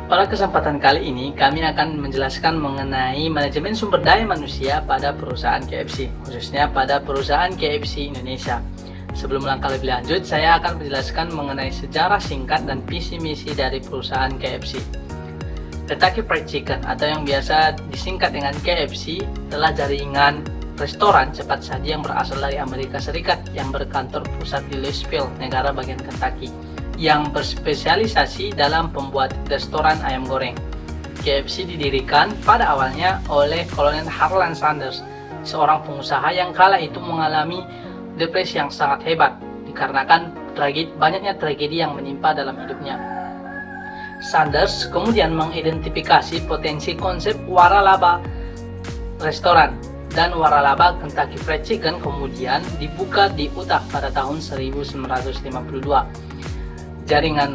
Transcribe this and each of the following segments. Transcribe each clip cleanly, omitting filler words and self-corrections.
Pada kesempatan kali ini, kami akan menjelaskan mengenai manajemen sumber daya manusia pada perusahaan KFC, khususnya pada perusahaan KFC Indonesia. Sebelum langkah lebih lanjut, saya akan menjelaskan mengenai sejarah singkat dan visi misi dari perusahaan KFC. Kentucky Fried Chicken atau yang biasa disingkat dengan KFC adalah jaringan restoran cepat saji yang berasal dari Amerika Serikat yang berkantor pusat di Louisville, negara bagian Kentucky, yang berspesialisasi dalam pembuat restoran ayam goreng. KFC didirikan pada awalnya oleh Kolonel Harlan Sanders, seorang pengusaha yang kala itu mengalami depresi yang sangat hebat dikarenakan banyaknya tragedi yang menimpa dalam hidupnya. Sanders kemudian mengidentifikasi potensi konsep waralaba restoran, dan waralaba Kentucky Fried Chicken kemudian dibuka di Utah pada tahun 1952. Jaringan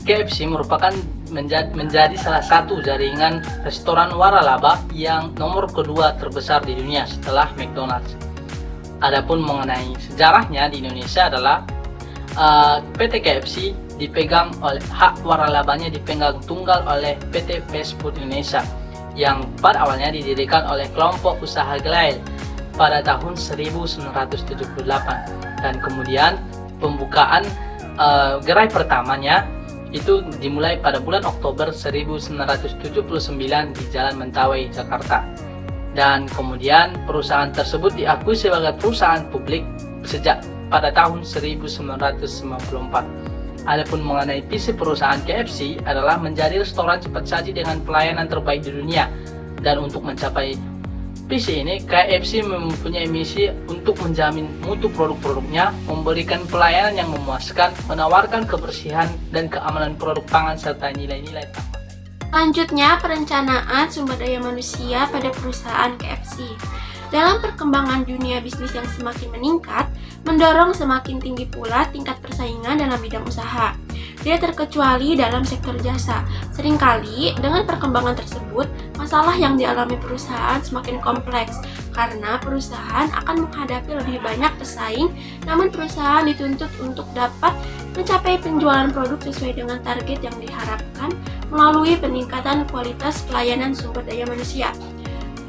KFC merupakan menjadi salah satu jaringan restoran waralaba yang nomor kedua terbesar di dunia setelah McDonald's. Adapun mengenai sejarahnya di Indonesia adalah PT KFC dipegang oleh hak waralabanya dipegang tunggal oleh PT Fast Food Indonesia yang pada awalnya didirikan oleh kelompok usaha Glail pada tahun 1978, dan kemudian pembukaan gerai pertamanya itu dimulai pada bulan Oktober 1979 di Jalan Mentawai, Jakarta. Dan kemudian perusahaan tersebut diakui sebagai perusahaan publik sejak pada tahun 1994. Adapun mengenai visi perusahaan KFC adalah menjadi restoran cepat saji dengan pelayanan terbaik di dunia. Dan untuk mencapai visi ini, KFC mempunyai misi untuk menjamin mutu produk-produknya, memberikan pelayanan yang memuaskan, menawarkan kebersihan dan keamanan produk pangan, serta nilai-nilai tambahan. Selanjutnya, perencanaan sumber daya manusia pada perusahaan KFC. Dalam perkembangan dunia bisnis yang semakin meningkat, mendorong semakin tinggi pula tingkat persaingan dalam bidang usaha. Tidak terkecuali dalam sektor jasa. Seringkali dengan perkembangan tersebut, masalah yang dialami perusahaan semakin kompleks karena perusahaan akan menghadapi lebih banyak pesaing, namun perusahaan dituntut untuk dapat mencapai penjualan produk sesuai dengan target yang diharapkan melalui peningkatan kualitas pelayanan sumber daya manusia.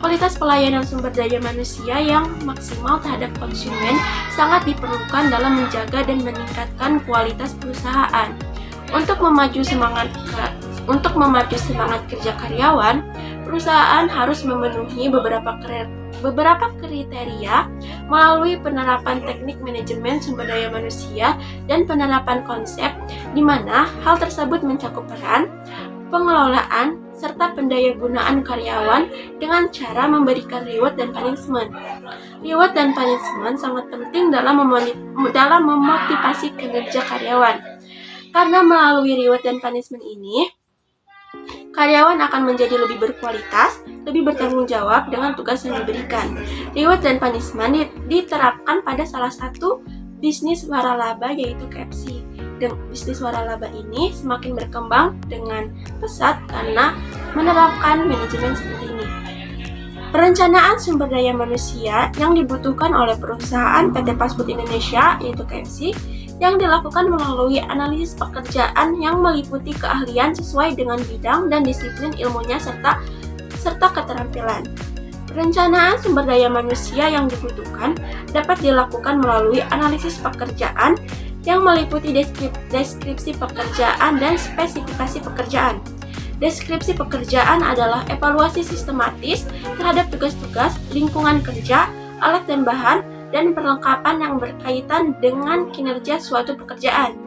Kualitas pelayanan sumber daya manusia yang maksimal terhadap konsumen sangat diperlukan dalam menjaga dan meningkatkan kualitas perusahaan. Untuk memacu semangat kerja karyawan, perusahaan harus memenuhi beberapa kriteria melalui penerapan teknik manajemen sumber daya manusia dan penerapan konsep, di mana hal tersebut mencakup peran, pengelolaan, serta pendayagunaan karyawan dengan cara memberikan reward dan punishment. Reward dan punishment sangat penting dalam memotivasi kinerja karyawan. Karena melalui reward dan punishment ini, karyawan akan menjadi lebih berkualitas, lebih bertanggung jawab dengan tugas yang diberikan. Reward dan punishment diterapkan pada salah satu bisnis waralaba, yaitu KFC. Dan bisnis waralaba ini semakin berkembang dengan pesat karena menerapkan manajemen seperti ini. Perencanaan sumber daya manusia yang dibutuhkan oleh perusahaan PT Fast Food Indonesia, yaitu KFC, yang dilakukan melalui analisis pekerjaan yang meliputi keahlian sesuai dengan bidang dan disiplin ilmunya serta keterampilan. Perencanaan sumber daya manusia yang dibutuhkan dapat dilakukan melalui analisis pekerjaan yang meliputi deskripsi pekerjaan dan spesifikasi pekerjaan. Deskripsi pekerjaan adalah evaluasi sistematis terhadap tugas-tugas, lingkungan kerja, alat dan bahan, dan perlengkapan yang berkaitan dengan kinerja suatu pekerjaan.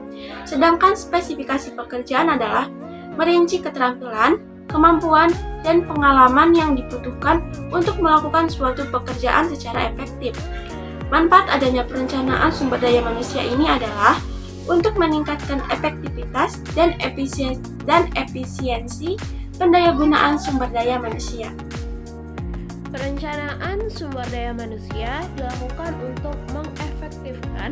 Sedangkan spesifikasi pekerjaan adalah merinci keterampilan, kemampuan, dan pengalaman yang dibutuhkan untuk melakukan suatu pekerjaan secara efektif. Manfaat adanya perencanaan sumber daya manusia ini adalah untuk meningkatkan efektivitas dan efisiensi pendayagunaan sumber daya manusia. Perencanaan sumber daya manusia dilakukan untuk mengefektifkan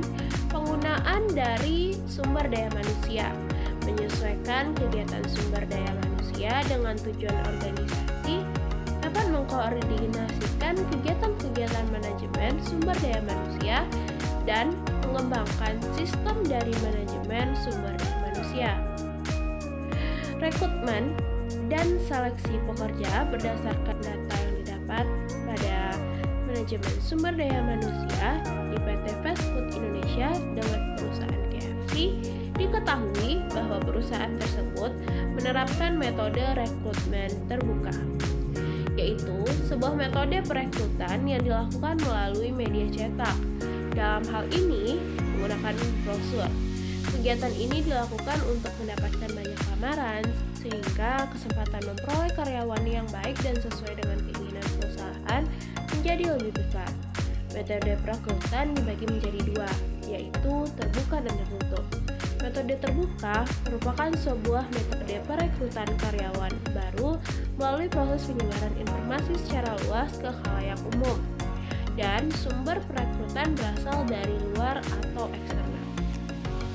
penggunaan dari sumber daya manusia, menyesuaikan kegiatan sumber daya manusia dengan tujuan organisasi, dapat mengkoordinasikan kegiatan-kegiatan manajemen sumber daya manusia, dan mengembangkan sistem dari manajemen sumber daya manusia. Rekrutmen dan seleksi pekerja berdasarkan data yang didapat pada manajemen sumber daya manusia di PT Fast Food Indonesia dengan perusahaan KFC, diketahui bahwa perusahaan tersebut menerapkan metode rekrutmen terbuka, yaitu sebuah metode perekrutan yang dilakukan melalui media cetak. Dalam hal ini, menggunakan brosur. Kegiatan ini dilakukan untuk mendapatkan banyak lamaran, sehingga kesempatan memperoleh karyawan yang baik dan sesuai dengan keinginan perusahaan menjadi lebih besar. Metode perekrutan dibagi menjadi dua, yaitu terbuka dan tertutup. Metode terbuka merupakan sebuah metode perekrutan karyawan baru melalui proses penyebaran informasi secara luas ke khalayak umum, dan sumber perekrutan berasal dari luar atau eksternal.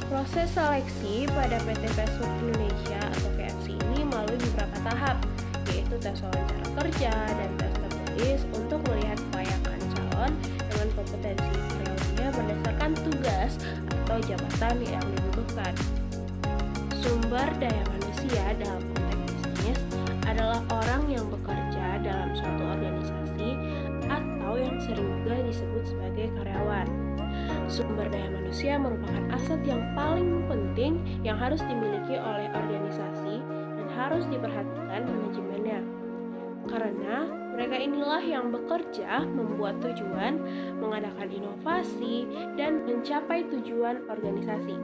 Proses seleksi pada PT Fast Food Indonesia atau KFC ini melalui beberapa tahap, yaitu tes wawancara kerja dan tes tertulis untuk melihat kelayakan calon dengan kompetensi karyawannya berdasarkan tugas atau jabatan yang dibutuhkan. Sumber daya manusia dalam konteks bisnis adalah orang yang bekerja dalam suatu organisasi atau yang sering juga disebut sebagai karyawan. Sumber daya manusia merupakan aset yang paling penting yang harus dimiliki oleh organisasi dan harus diperhatikan manajemennya. Karena mereka inilah yang bekerja membuat tujuan, mengadakan inovasi, dan mencapai tujuan organisasi.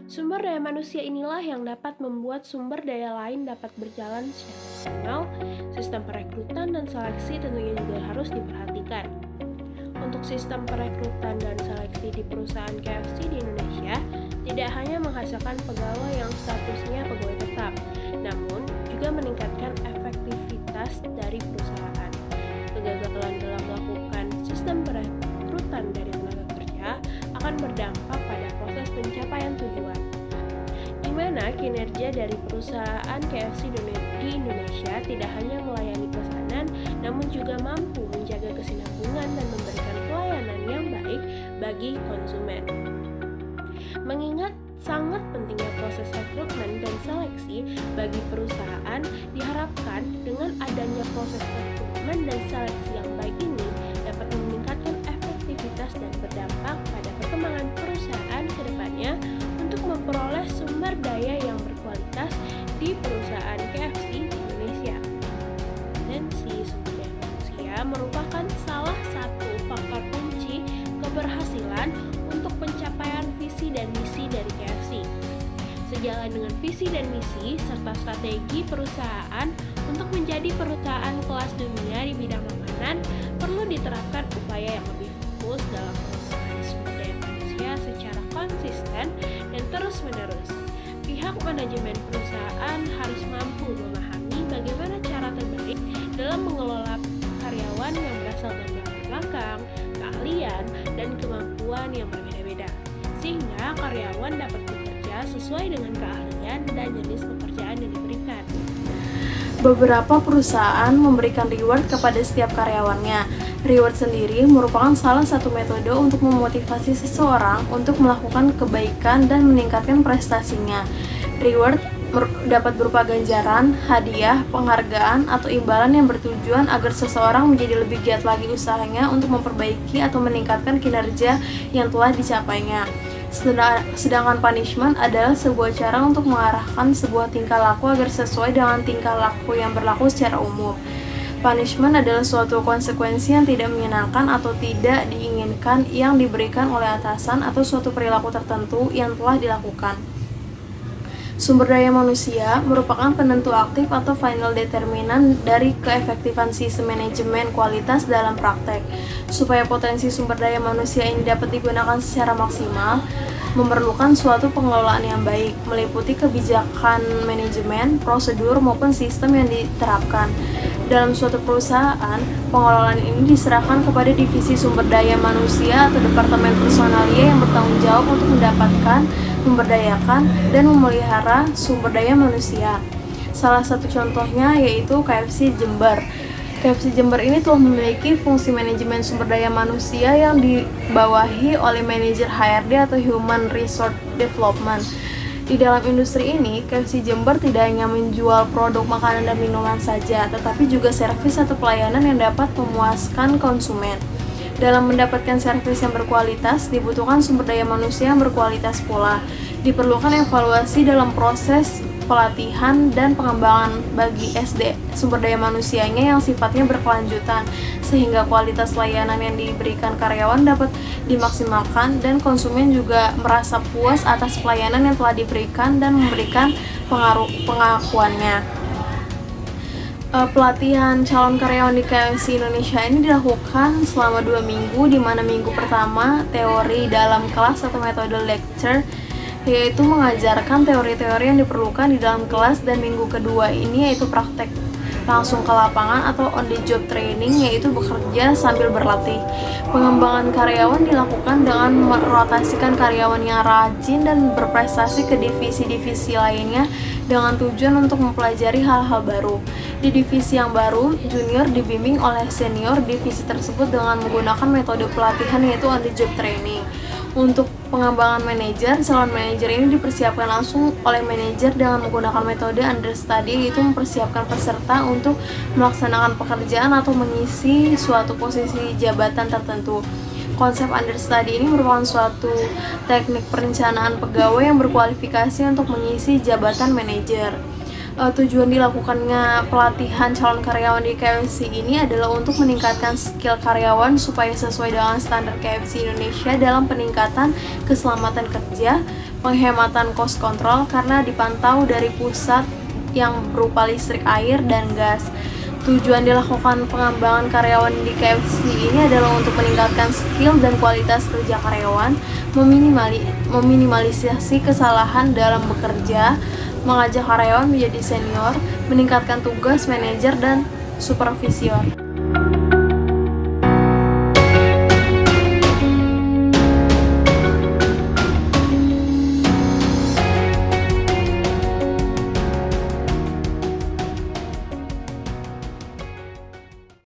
Sumber daya manusia inilah yang dapat membuat sumber daya lain dapat berjalan secara optimal. Sistem perekrutan dan seleksi tentunya juga harus diperhatikan. Untuk sistem perekrutan dan seleksi di perusahaan KFC di Indonesia tidak hanya menghasilkan pegawai yang statusnya pegawai tetap, namun juga meningkatkan efektivitas dari perusahaan. Kegagalan dalam melakukan sistem perekrutan dari tenaga kerja akan berdampak pada proses pencapaian tujuan, di mana kinerja dari perusahaan KFC di Indonesia tidak hanya melayani pesanan, namun juga mampu menjaga kesinambungan dan memberikan pelayanan yang baik bagi konsumen. Mengingat sangat pentingnya proses rekrutmen dan seleksi bagi perusahaan, diharapkan dengan adanya proses rekrutmen dan seleksi yang baik ini dapat meningkatkan efektivitas dan berdampak pada perkembangan perusahaan ke depannya untuk memperoleh sumber daya yang berkualitas di perusahaan KFC di Indonesia. Kompetensi sumber daya manusia merupakan salah satu faktor kunci keberhasilan untuk pencapaian visi dan misi dari KFC. Sejalan dengan visi dan misi serta strategi perusahaan untuk menjadi perusahaan kelas dunia di bidang makanan, perlu diterapkan upaya yang lebih fokus dalam pengembangan sumber daya manusia secara konsisten dan terus-menerus. Pihak manajemen perusahaan harus mampu memahami bagaimana cara terbaik dalam mengelola karyawan yang berasal dari latar belakang, keahlian, dan kemampuan yang berbeda-beda, sehingga karyawan dapat bekerja sesuai dengan keahlian dan jenis pekerjaan yang diberikan. Beberapa perusahaan memberikan reward kepada setiap karyawannya. Reward sendiri merupakan salah satu metode untuk memotivasi seseorang untuk melakukan kebaikan dan meningkatkan prestasinya. Reward dapat berupa ganjaran, hadiah, penghargaan, atau imbalan yang bertujuan agar seseorang menjadi lebih giat lagi usahanya untuk memperbaiki atau meningkatkan kinerja yang telah dicapainya. Sedangkan punishment adalah sebuah cara untuk mengarahkan sebuah tingkah laku agar sesuai dengan tingkah laku yang berlaku secara umum. Punishment adalah suatu konsekuensi yang tidak menyenangkan atau tidak diinginkan yang diberikan oleh atasan atau suatu perilaku tertentu yang telah dilakukan. Sumber daya manusia merupakan penentu aktif atau final determinan dari keefektifan sistem manajemen kualitas dalam praktek. Supaya potensi sumber daya manusia ini dapat digunakan secara maksimal, memerlukan suatu pengelolaan yang baik, meliputi kebijakan manajemen, prosedur, maupun sistem yang diterapkan. Dalam suatu perusahaan, pengelolaan ini diserahkan kepada divisi sumber daya manusia atau departemen personalia yang bertanggung jawab untuk mendapatkan, memberdayakan, dan memelihara sumber daya manusia. Salah satu contohnya yaitu KFC Jember. KFC Jember ini telah memiliki fungsi manajemen sumber daya manusia yang dibawahi oleh manajer HRD atau Human Resource Development. Di dalam industri ini, KFC Jember tidak hanya menjual produk makanan dan minuman saja, tetapi juga servis atau pelayanan yang dapat memuaskan konsumen. Dalam mendapatkan servis yang berkualitas, dibutuhkan sumber daya manusia yang berkualitas pula. Diperlukan evaluasi dalam proses pelatihan dan pengembangan bagi sumber daya manusianya yang sifatnya berkelanjutan, sehingga kualitas layanan yang diberikan karyawan dapat dimaksimalkan dan konsumen juga merasa puas atas pelayanan yang telah diberikan dan memberikan pengakuannya. Pelatihan calon karyawan di KFC Indonesia ini dilakukan selama 2 minggu, di mana minggu pertama teori dalam kelas atau metode lecture, yaitu mengajarkan teori-teori yang diperlukan di dalam kelas, dan minggu kedua ini yaitu praktek langsung ke lapangan atau on the job training, yaitu bekerja sambil berlatih. Pengembangan karyawan dilakukan dengan merotasikan karyawan yang rajin dan berprestasi ke divisi-divisi lainnya dengan tujuan untuk mempelajari hal-hal baru. Di divisi yang baru, junior dibimbing oleh senior divisi tersebut dengan menggunakan metode pelatihan yaitu on the job training. Untuk pengembangan manajer, calon manajer ini dipersiapkan langsung oleh manajer dengan menggunakan metode understudy, yaitu mempersiapkan peserta untuk melaksanakan pekerjaan atau mengisi suatu posisi jabatan tertentu. Konsep understudy ini merupakan suatu teknik perencanaan pegawai yang berkualifikasi untuk mengisi jabatan manajer. Tujuan dilakukannya pelatihan calon karyawan di KFC ini adalah untuk meningkatkan skill karyawan supaya sesuai dengan standar KFC Indonesia dalam peningkatan keselamatan kerja, penghematan cost control karena dipantau dari pusat yang berupa listrik, air, dan gas. Tujuan dilakukan pengembangan karyawan di KFC ini adalah untuk meningkatkan skill dan kualitas kerja karyawan, meminimalisasi kesalahan dalam bekerja, mengajak karyawan menjadi senior, meningkatkan tugas manajer dan supervisor.